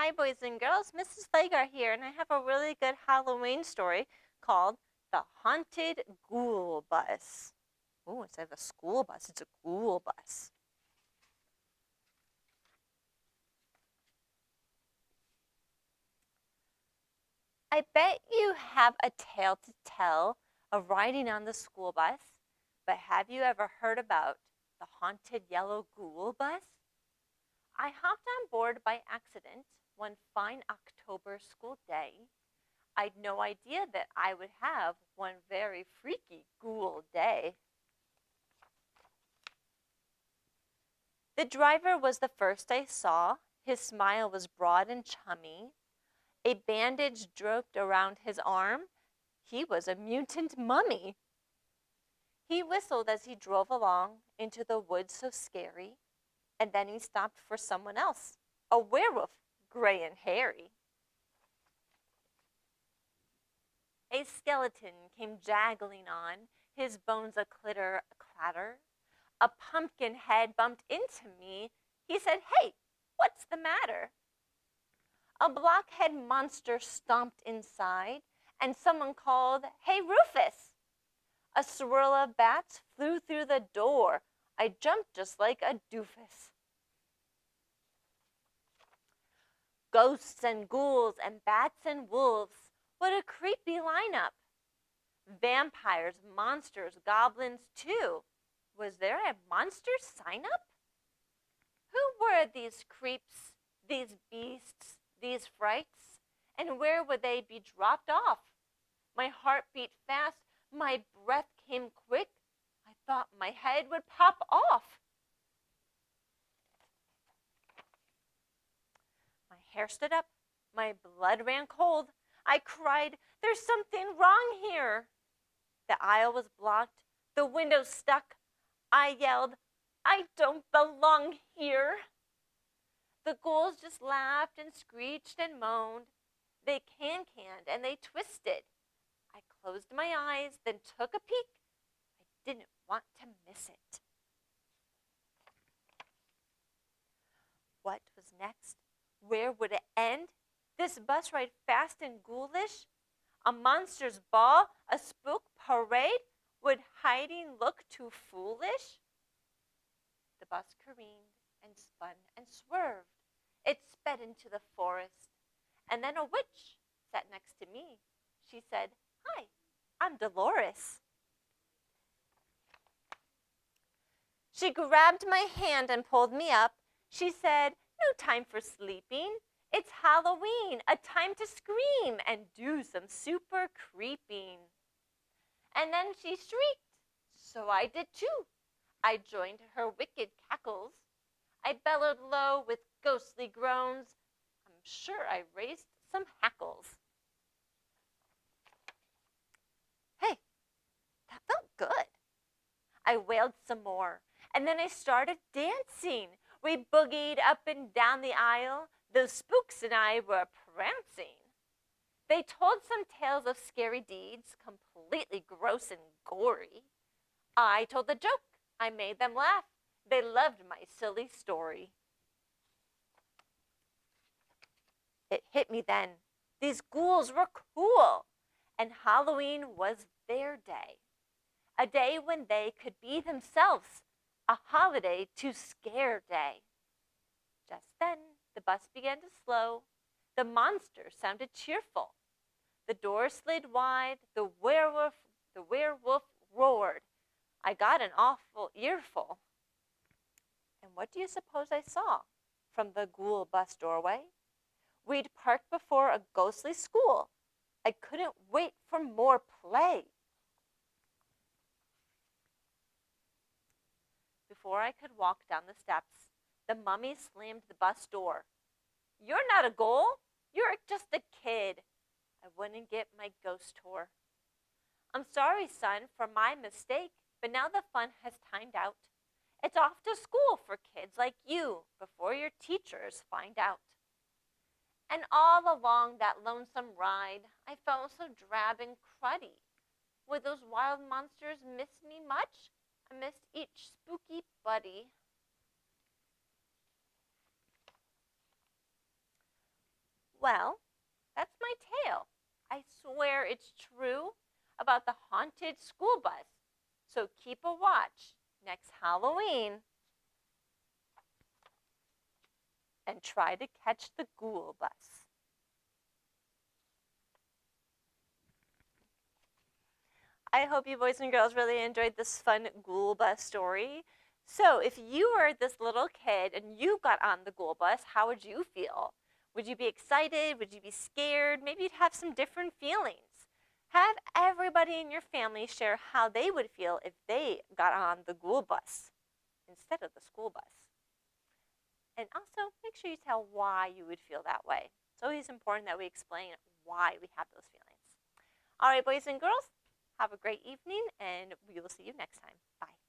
Hi, boys and girls. Mrs. Flagar here, and I have a really good Halloween story called The Haunted Ghoul Bus. Ooh, instead of a school bus, it's a ghoul bus. I bet you have a tale to tell of riding on the school bus, but have you ever heard about the haunted yellow ghoul bus? I hopped on board by accident one fine October school day. I'd no idea that I would have one very freaky ghoul day. The driver was the first I saw. His smile was broad and chummy. A bandage draped around his arm. He was a mutant mummy. He whistled as he drove along into the woods so scary, and then he stopped for someone else, a werewolf, gray and hairy. A skeleton came jaggling on, his bones a clatter. A pumpkin head bumped into me. He said, "Hey, what's the matter?" A blockhead monster stomped inside, and someone called, "Hey, Rufus!" A swirl of bats flew through the door. I jumped just like a doofus. Ghosts and ghouls and bats and wolves, what a creepy lineup. Vampires, monsters, goblins too. Was there a monster sign-up? Who were these creeps, these beasts, these frights? And where would they be dropped off? My heart beat fast, my breath came quick. I thought my head would pop off. My hair stood up, my blood ran cold. I cried, "There's something wrong here." The aisle was blocked, the window stuck. I yelled, "I don't belong here." The ghouls just laughed and screeched and moaned. They can-canned and they twisted. I closed my eyes, then took a peek. I didn't want to miss it. What was next? Where would it end? This bus ride fast and ghoulish? A monster's ball? A spook parade? Would hiding look too foolish? The bus careened and spun and swerved. It sped into the forest. And then a witch sat next to me. She said, "Hi, I'm Dolores." She grabbed my hand and pulled me up. She said, "No time for sleeping. It's Halloween, a time to scream and do some super creeping." And then she shrieked. So I did too. I joined her wicked cackles. I bellowed low with ghostly groans. I'm sure I raised some hackles. Hey, that felt good. I wailed some more, and then I started dancing. We boogied up and down the aisle. The spooks and I were prancing. They told some tales of scary deeds, completely gross and gory. I told the joke. I made them laugh. They loved my silly story. It hit me then. These ghouls were cool, and Halloween was their day. A day when they could be themselves, a holiday to scare day. Just then, the bus began to slow. The monster sounded cheerful. The door slid wide. The werewolf roared. I got an awful earful. And what do you suppose I saw from the ghoul bus doorway? We'd parked before a ghostly school. I couldn't wait for more play. Before I could walk down the steps, the mummy slammed the bus door. "You're not a ghoul. You're just a kid." I wouldn't get my ghost tour. "I'm sorry, son, for my mistake, but now the fun has timed out. It's off to school for kids like you before your teachers find out." And all along that lonesome ride, I felt so drab and cruddy. Would those wild monsters miss me much? I missed each spooky buddy. Well, that's my tale. I swear it's true about the haunted school bus. So keep a watch next Halloween and try to catch the ghoul bus. I hope you boys and girls really enjoyed this fun ghoul bus story. So if you were this little kid and you got on the ghoul bus, how would you feel? Would you be excited? Would you be scared? Maybe you'd have some different feelings. Have everybody in your family share how they would feel if they got on the ghoul bus instead of the school bus. And also, make sure you tell why you would feel that way. It's always important that we explain why we have those feelings. All right, boys and girls, have a great evening, and we will see you next time. Bye.